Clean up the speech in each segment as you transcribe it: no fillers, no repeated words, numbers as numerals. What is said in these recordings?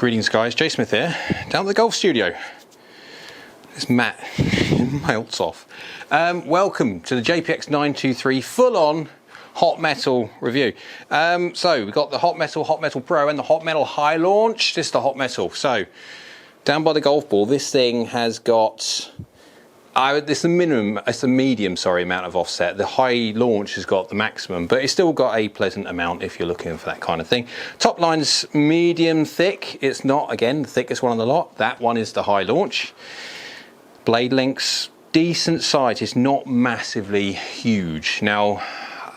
Greetings guys, Jay Smith here, down at the golf studio. It's Matt, melts off. Welcome to the JPX923 full-on hot metal review. So we've got the Hot Metal Pro and the Hot Metal High Launch. This is the Hot Metal. So down by the golf ball, this thing has got, this is the minimum, it's the medium, sorry, amount of offset. The High Launch has got the maximum, but it's still got a pleasant amount if you're looking for that kind of thing. Top line's medium thick. It's not, again, the thickest one on the lot. That one is the High Launch. Blade length's decent size. It's not massively huge. Now,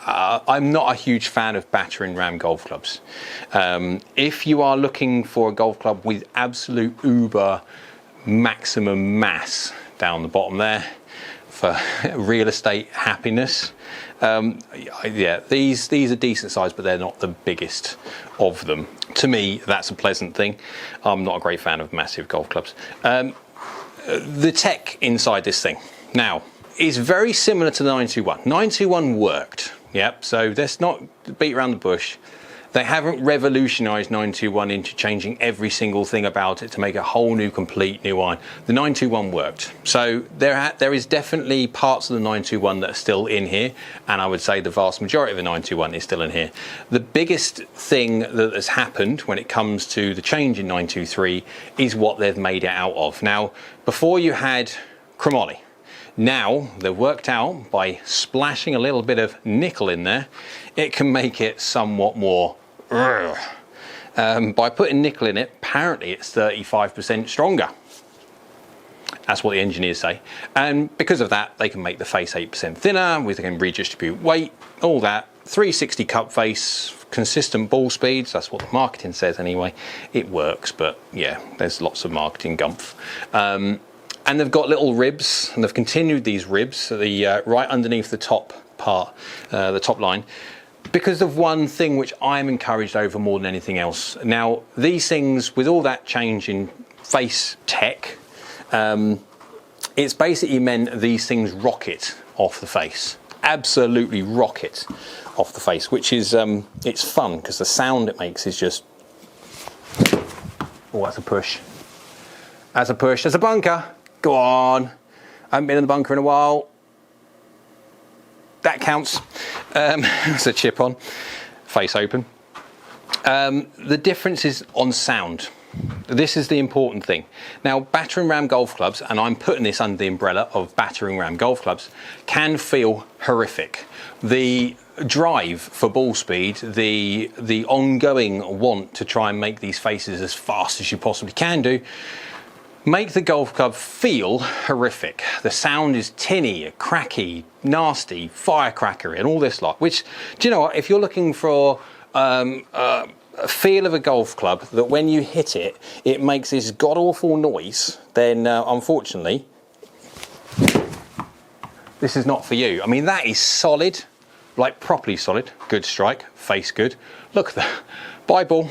I'm not a huge fan of battering ram golf clubs. If you are looking for a golf club with absolute uber maximum mass down the bottom there for real estate happiness, yeah, these are decent size, but they're not the biggest of them. To me, that's a pleasant thing. I'm not a great fan of massive golf clubs. The tech inside this thing now is very similar to the 921. 921 worked, yep, so let's not beat around the bush. They haven't revolutionized 921 into changing every single thing about it to make a whole new, complete new iron. The 921 worked. So there is definitely parts of the 921 that are still in here, and I would say the vast majority of the 921 is still in here. The biggest thing that has happened when it comes to the change in 923 is what they've made it out of. Now, before you had chromoly. Now they've worked out by splashing a little bit of nickel in there, it can make it somewhat more by putting nickel in it, apparently it's 35% stronger. That's what the engineers say. And because of that, they can make the face 8% thinner, they can redistribute weight, all that. 360 cup face, consistent ball speeds, that's what the marketing says anyway. It works, but yeah, there's lots of marketing gumph. And they've got little ribs, and they've continued these ribs, right underneath the top part, the top line, because of one thing which I'm encouraged over more than anything else. Now, these things, with all that change in face tech, it's basically meant these things rocket off the face. Absolutely rocket off the face, which is, it's fun, because the sound it makes is just, oh, that's a push. That's a push, there's a bunker. Go on. I haven't been in the bunker in a while. That counts. It's a chip on. Face open. The difference is on sound. This is the important thing. Now, battering ram golf clubs, and I'm putting this under the umbrella of battering ram golf clubs, can feel horrific. The drive for ball speed, the ongoing want to try and make these faces as fast as you possibly can do, make the golf club feel horrific. The sound is tinny, cracky, nasty, firecrackery, and all this lot. Which, do you know what? If you're looking for a feel of a golf club that when you hit it, it makes this god-awful noise, then unfortunately, this is not for you. I mean, that is solid, like properly solid. Good strike, face good. Look at that, bye ball.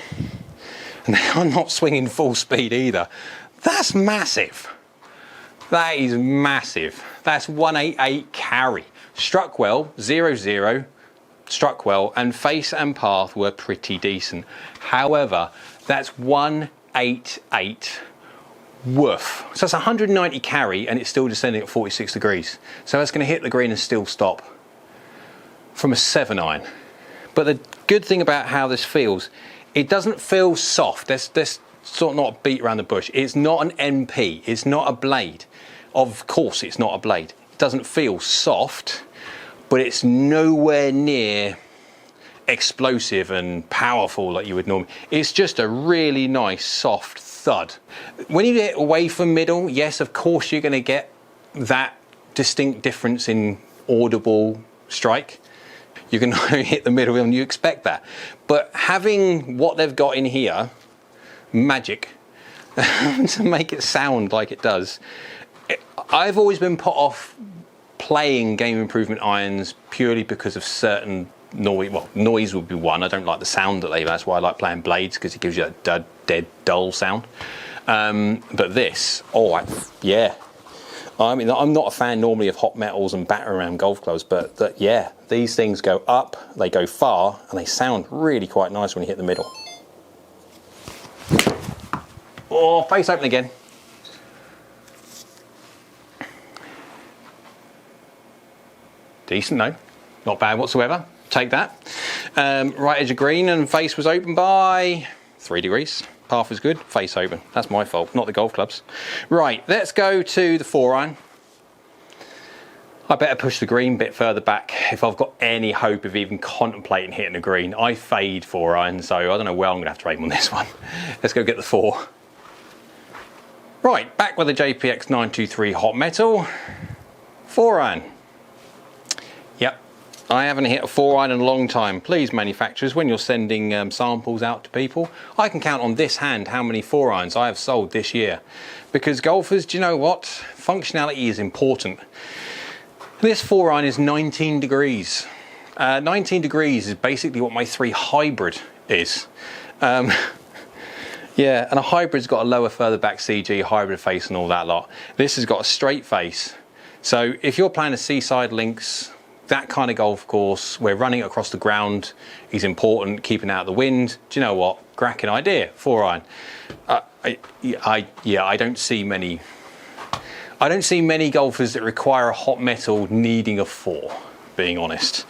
And I'm not swinging full speed either. That's massive. That is massive. That's 188 carry. Struck well, 0-0, struck well, and face and path were pretty decent. However, that's 188 woof. So that's 190 carry, and it's still descending at 46 degrees. So that's going to hit the green and still stop from a 7-iron. But the good thing about how this feels, it doesn't feel soft. There's sort of not a beat around the bush. It's not an MP. It's not a blade. Of course, it's not a blade. It doesn't feel soft, but it's nowhere near explosive and powerful like you would normally. It's just a really nice soft thud. When you get away from middle, yes, of course you're going to get that distinct difference in audible strike. You can hit the middle and you expect that. But having what they've got in here, magic, to make it sound like it does. I've always been put off playing game improvement irons purely because of certain noise. Well, noise would be one. I don't like the sound that they have. That's why I like playing blades, because it gives you a dead dull sound. But this, yeah. I mean, I'm not a fan normally of hot metals and battering ram golf clubs, but yeah, these things go up, they go far, and they sound really quite nice when you hit the middle. Oh, face open again. Decent, no, not bad whatsoever. Take that. Right edge of green and face was open by 3 degrees. Path was good, face open. That's my fault, not the golf clubs. Right, let's go to the 4-iron. I better push the green bit further back if I've got any hope of even contemplating hitting the green. I fade 4-iron, so I don't know where I'm going to have to aim on this one. Let's go get the 4. Right, back with the JPX923 hot metal. 4-iron. Yep, I haven't hit a 4-iron in a long time. Please, manufacturers, when you're sending samples out to people, I can count on this hand how many 4-irons I have sold this year. Because golfers, do you know what? Functionality is important. This 4-iron is 19 degrees. 19 degrees is basically what my 3 hybrid is. Yeah, and a hybrid's got a lower further back CG, hybrid face and all that lot. This has got a straight face. So if you're playing a seaside links, that kind of golf course where running it across the ground is important, keeping out the wind, do you know what? Cracking idea, 4-iron. I don't see many golfers that require a hot metal needing a 4, being honest.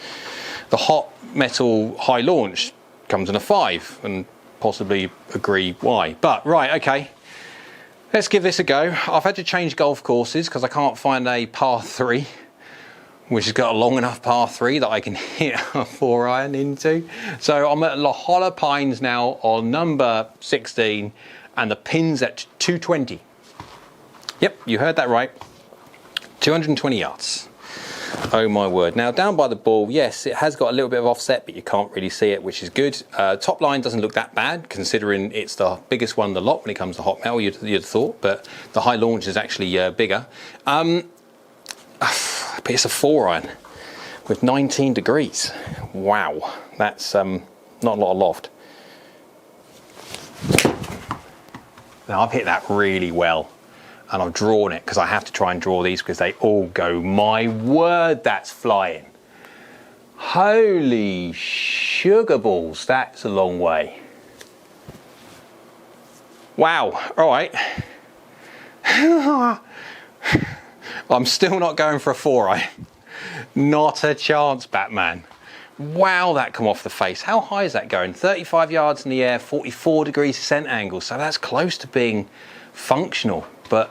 The hot metal high launch comes in a 5 and possibly agree why. But right, okay, let's give this a go. I've had to change golf courses because I can't find a par 3 which has got a long enough par 3 that I can hit a 4-iron into. So I'm at La Jolla Pines now on number 16 and the pin's at 220. Yep, you heard that right. 220 yards. Oh my word. Now down by the ball, yes, it has got a little bit of offset, but you can't really see it, which is good. Top line doesn't look that bad, considering it's the biggest one of the lot when it comes to hot metal, you'd have thought, but the high launch is actually bigger. But it's a 4-iron with 19 degrees. Wow, that's not a lot of loft. Now I've hit that really well. And I've drawn it because I have to try and draw these because they all go, my word, that's flying. Holy sugar balls, that's a long way. Wow, all right. I'm still not going for a 4-iron. Not a chance, Batman. Wow, that come off the face. How high is that going? 35 yards in the air, 44 degrees descent angle. So that's close to being functional, but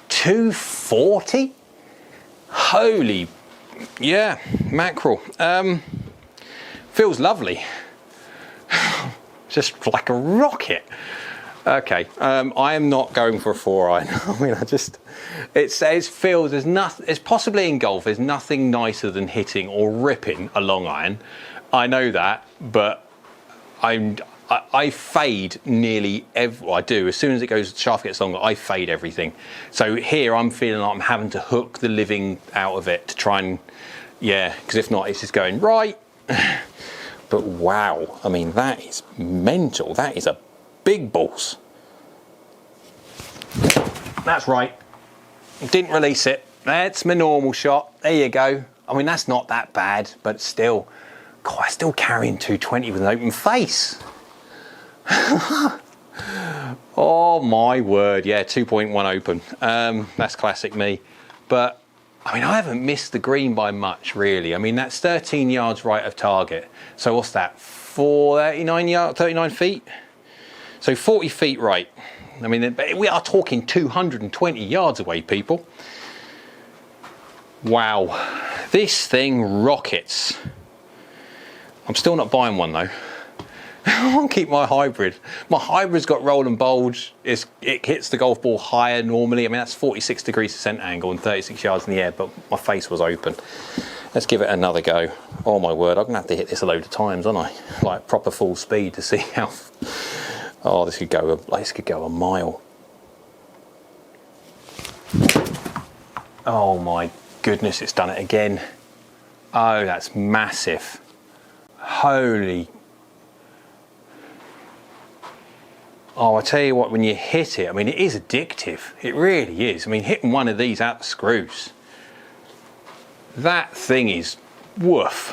240? Holy, yeah, mackerel. Feels lovely. Just like a rocket. Okay, I am not going for a 4-iron. I mean, it feels, there's nothing, it's possibly in golf, there's nothing nicer than hitting or ripping a long iron. I know that, but I fade nearly well, I do. As soon as the shaft gets longer, I fade everything. So here I'm feeling like I'm having to hook the living out of it to try and, yeah, because if not, it's just going right. But wow, I mean, that is mental. That is a big balls. That's right. Didn't release it. That's my normal shot. There you go. I mean, that's not that bad, but still, God, I'm still carrying 220 with an open face. Oh my word, yeah, 2.1 open. That's classic me. But I mean, I haven't missed the green by much, really. I mean, that's 13 yards right of target. So what's that? 39 feet? So 40 feet right. I mean, we are talking 220 yards away, people. Wow, this thing rockets. I'm still not buying one though. I want to keep my hybrid. My hybrid's got roll and bulge. It hits the golf ball higher normally. I mean, that's 46 degrees descent angle and 36 yards in the air, but my face was open. Let's give it another go. Oh my word, I'm gonna have to hit this a load of times, aren't I? Like proper full speed to see how. Oh, this could go a mile. Oh my goodness, it's done it again. Oh, that's massive. Holy. Oh, I tell you what, when you hit it, I mean, it is addictive. It really is. I mean, hitting one of these out the screws, that thing is woof.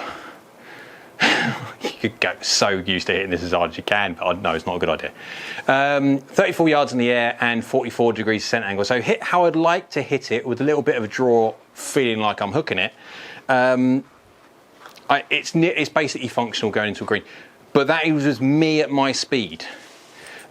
You could get so used to hitting this as hard as you can, but no, it's not a good idea. 34 yards in the air and 44 degrees descent angle. So hit how I'd like to hit it with a little bit of a draw, feeling like I'm hooking it. It's basically functional going into a green, but that was me at my speed.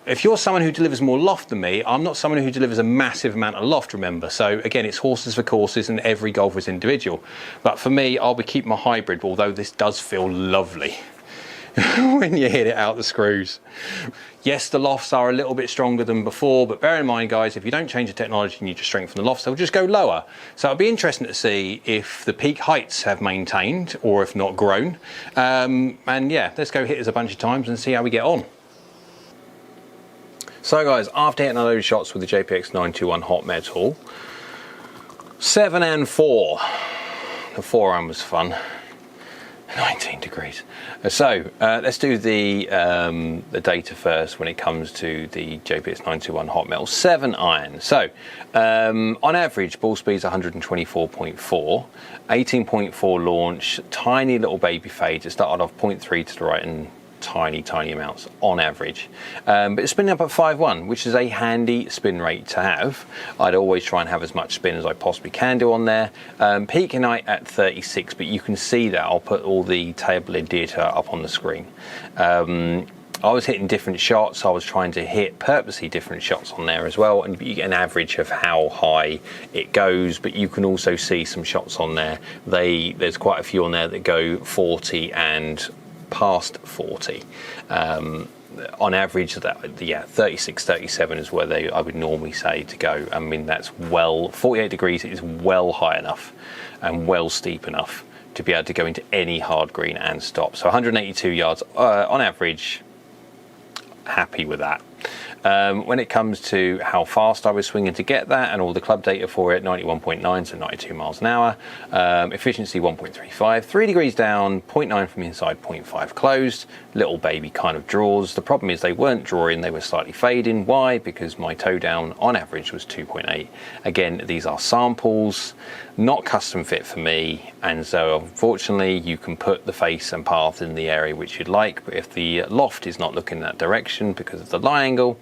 If you're someone who delivers more loft than me, I'm not someone who delivers a massive amount of loft, remember. So again, it's horses for courses and every golfer is individual. But for me, I'll be keeping my hybrid, although this does feel lovely when you hit it out the screws. Yes, the lofts are a little bit stronger than before, but bear in mind, guys, if you don't change the technology and you just strengthen the lofts, they'll just go lower. So it'll be interesting to see if the peak heights have maintained or if not grown. And yeah, let's go hit it a bunch of times and see how we get on. So guys, after hitting a load of shots with the JPX921 Hot Metal, 7 and 4. The 4-iron was fun. 19 degrees. So let's do the data first when it comes to the JPX921 Hot Metal 7-iron. So on average, ball speed's 124.4, 18.4 launch, tiny little baby fades. It started off 0.3 to the right and tiny amounts on average, but it's spinning up at 5.1, which is a handy spin rate to have. I'd always try and have as much spin as I possibly can do on there. Peak night at 36, but you can see that I'll put all the table data up on the screen. I was hitting different shots. I was trying to hit purposely different shots on there as well, and you get an average of how high it goes, but you can also see some shots on there. There's quite a few on there that go 40 and past 40. On average, 36, 37 is where I would normally say to go. I mean, that's 48 degrees is well high enough and well steep enough to be able to go into any hard green and stop. So 182 yards on average, happy with that. When it comes to how fast I was swinging to get that and all the club data for it, 91.9, so 92 miles an hour. Efficiency 1.35, 3 degrees down, 0.9 from inside, 0.5 closed. Little baby kind of draws. The problem is they weren't drawing, they were slightly fading. Why? Because my toe down on average was 2.8. Again, these are samples, not custom fit for me, and so unfortunately you can put the face and path in the area which you'd like, but if the loft is not looking that direction because of the lie angle,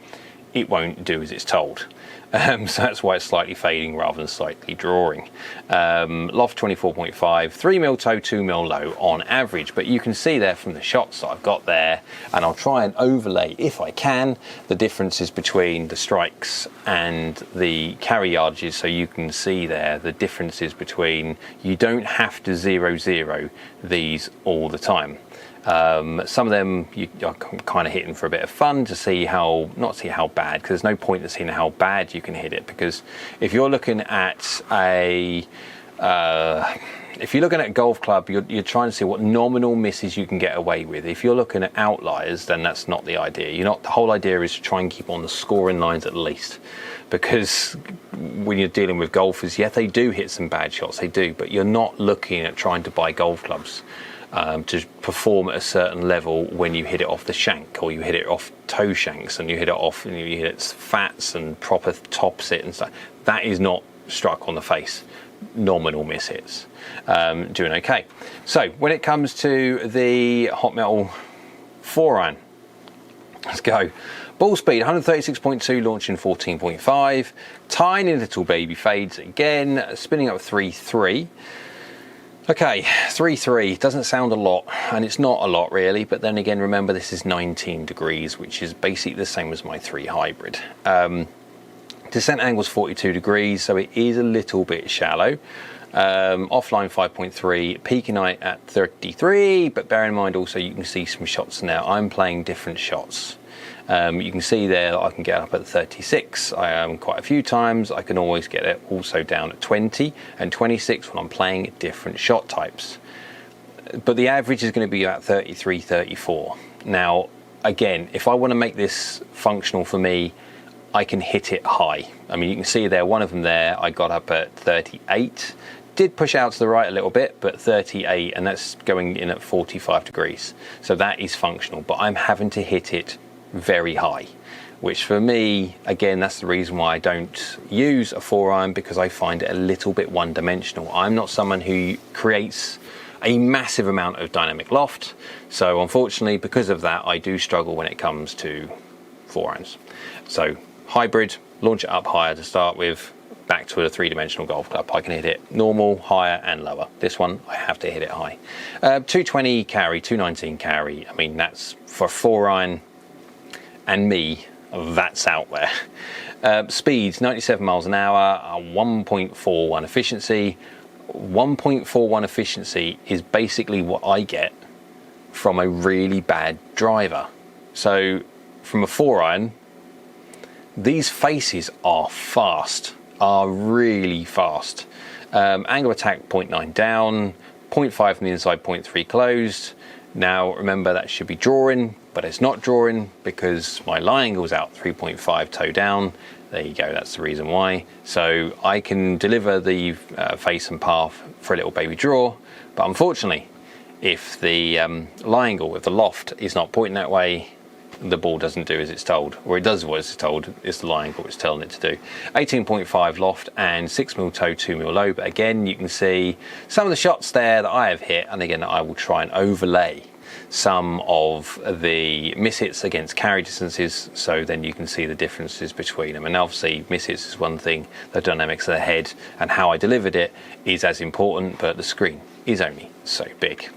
it won't do as it's told. So that's why it's slightly fading rather than slightly drawing. Loft 24.5, 3 mil toe, 2 mil low on average, but you can see there from the shots that I've got there, and I'll try and overlay, if I can, the differences between the strikes and the carry yardages, so you can see there the differences between, you don't have to 0-0 these all the time. Some of them you're kind of hitting for a bit of fun to see how, not see how bad, because there's no point in seeing how bad you can hit it, because if you're looking at a golf club, you're trying to see what nominal misses you can get away with. If you're looking at outliers, then that's not the idea. The whole idea is to try and keep on the scoring lines at least, because when you're dealing with golfers, yeah, they do hit some bad shots, they do, but you're not looking at trying to buy golf clubs to perform at a certain level when you hit it off the shank, or you hit it off toe shanks, and you hit it off and you hit it fats and proper top sit and stuff. That is not struck on the face. Nominal miss hits. Doing okay. So when it comes to the Hot Metal 4-iron, let's go. Ball speed 136.2, launching 14.5. Tiny little baby fades again, spinning up 3.3. Okay, 3.3 doesn't sound a lot, and it's not a lot really, but then again, remember this is 19 degrees, which is basically the same as my 3 hybrid. Descent angle's 42 degrees, so it is a little bit shallow. Offline 5.3, peaking height at 33, but bear in mind also you can see some shots now. I'm playing different shots. You can see there that I can get up at 36 quite a few times. I can always get it also down at 20 and 26 when I'm playing different shot types. But the average is going to be about 33, 34. Now, again, if I want to make this functional for me, I can hit it high. I mean, you can see there, one of them there, I got up at 38. Did push out to the right a little bit, but 38, and that's going in at 45 degrees. So that is functional, but I'm having to hit it very high, which for me, again, that's the reason why I don't use a 4-iron, because I find it a little bit one-dimensional. I'm not someone who creates a massive amount of dynamic loft. So unfortunately, because of that, I do struggle when it comes to 4-irons. So hybrid, launch it up higher to start with, back to a 3-dimensional golf club. I can hit it normal, higher and lower. This one, I have to hit it high. 220 carry, 219 carry. I mean, that's for 4-iron and me, that's out there. Speeds, 97 miles an hour, 1.41 efficiency. 1.41 efficiency is basically what I get from a really bad driver. So from a 4-iron, these faces are fast, are really fast. Angle attack 0.9 down, 0.5 from the inside, 0.3 closed. Now remember, that should be drawing, but it's not drawing because my lie angle's out 3.5 toe down. There you go, that's the reason why. So I can deliver the face and path for a little baby draw, but unfortunately, if the lie angle, if the loft is not pointing that way, the ball doesn't do as it's told, or it does what it's told. It's the lie angle it's telling it to do. 18.5 loft and 6mm toe, 2mm low. But again, you can see some of the shots there that I have hit, and again, I will try and overlay some of the miss hits against carry distances, so then you can see the differences between them. And obviously, miss hits is one thing, the dynamics of the head and how I delivered it is as important, but the screen is only so big.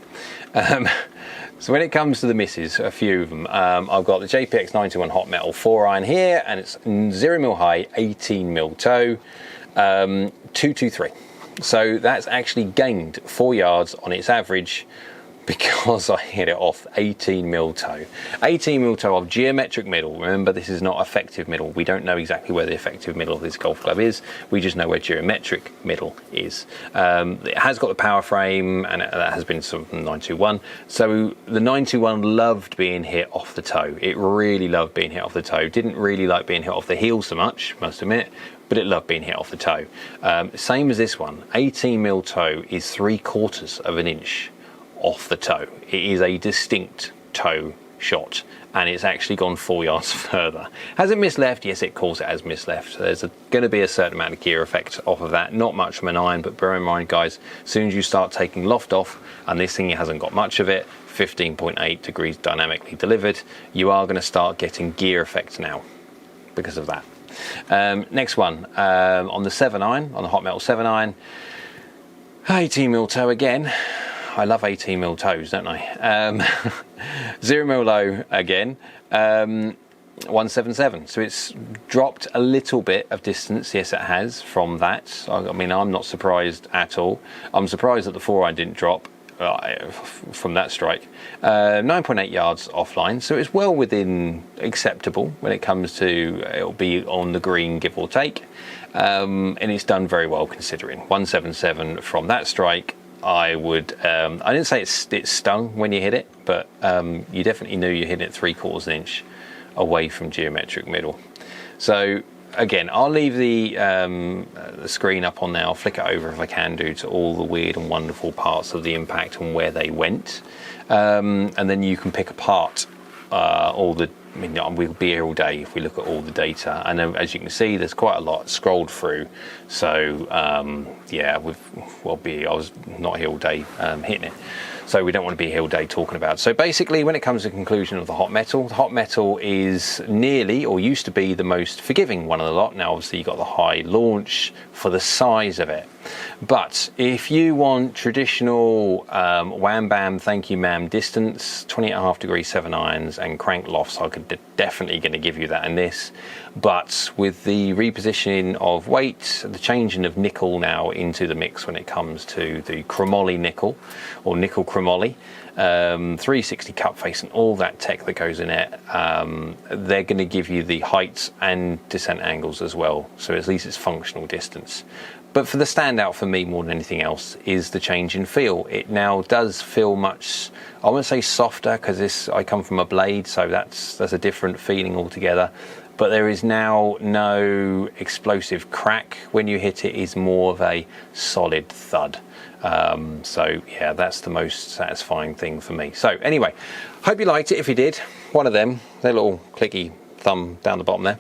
So when it comes to the misses, a few of them, I've got the JPX921 Hot Metal 4-iron here, and it's 0mm high, 18mm toe, 223. So that's actually gained 4 yards on its average because I hit it off 18mm toe. 18mm toe off geometric middle. Remember, this is not effective middle. We don't know exactly where the effective middle of this golf club is. We just know where geometric middle is. It has got the power frame, and that has been some 921. So the 921 loved being hit off the toe. It really loved being hit off the toe. Didn't really like being hit off the heel so much, must admit, but it loved being hit off the toe. Same as this one. 18mm toe is 3/4 of an inch off the toe. It is a distinct toe shot, and it's actually gone 4 yards further. Has it missed left? Yes, it calls it as missed left. So there's going to be a certain amount of gear effect off of that. Not much from an iron, but bear in mind, guys, as soon as you start taking loft off, and this thing hasn't got much of it, 15.8 degrees dynamically delivered, you are going to start getting gear effect now because of that. Next one, on the 7-iron, on the Hot Metal 7-iron, 18mm toe again. I love 18mm toes, don't I? 0mm low again, 177. So it's dropped a little bit of distance. Yes, it has from that. I mean, I'm not surprised at all. I'm surprised that the 4-iron didn't drop from that strike. 9.8 yards offline, so it's well within acceptable when it comes to it'll be on the green, give or take. And it's done very well considering. 177 from that strike. I would, I didn't say it stung when you hit it, but you definitely knew you hit it 3/4 inch away from geometric middle. So again, I'll leave the screen up on there. I'll flick it over if I can do to all the weird and wonderful parts of the impact and where they went. And then you can pick apart all the, I mean, we'll be here all day if we look at all the data. And then, as you can see, there's quite a lot scrolled through. So yeah, I was not here all day hitting it. So we don't want to be here all day talking about it. So basically, when it comes to the conclusion of the Hot Metal is nearly, or used to be, the most forgiving one of the lot. Now, obviously, you've got the high launch for the size of it. But if you want traditional wham bam, thank you ma'am distance, 20.5 degrees 7-irons and crank lofts, I could definitely going to give you that in this. But with the repositioning of weight, the changing of nickel now into the mix when it comes to the chromoly nickel, or nickel chromoly, 360 cup face and all that tech that goes in it, they're going to give you the heights and descent angles as well. So at least it's functional distance. But for the standout for me more than anything else is the change in feel. It now does feel much, I wouldn't say softer, because I come from a blade, so that's a different feeling altogether. But there is now no explosive crack when you hit it. It's more of a solid thud. So yeah, that's the most satisfying thing for me. So anyway, hope you liked it. If you did, one of them, their little clicky thumb down the bottom there.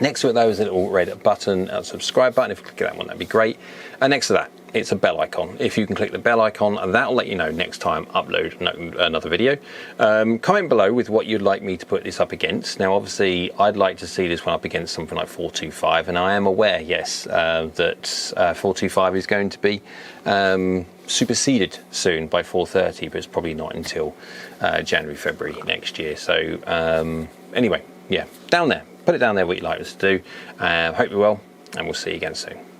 Next to it though is a little red button, subscribe button. If you click that one, that'd be great. And next to that, it's a bell icon. If you can click the bell icon, that'll let you know next time I upload another video. Comment below with what you'd like me to put this up against. Now obviously I'd like to see this one up against something like 425, and I am aware, yes, that 425 is going to be superseded soon by 430, but it's probably not until January, February next year. So anyway, yeah, down there, put it down there what you'd like us to do. Hope you're well, and we'll see you again soon.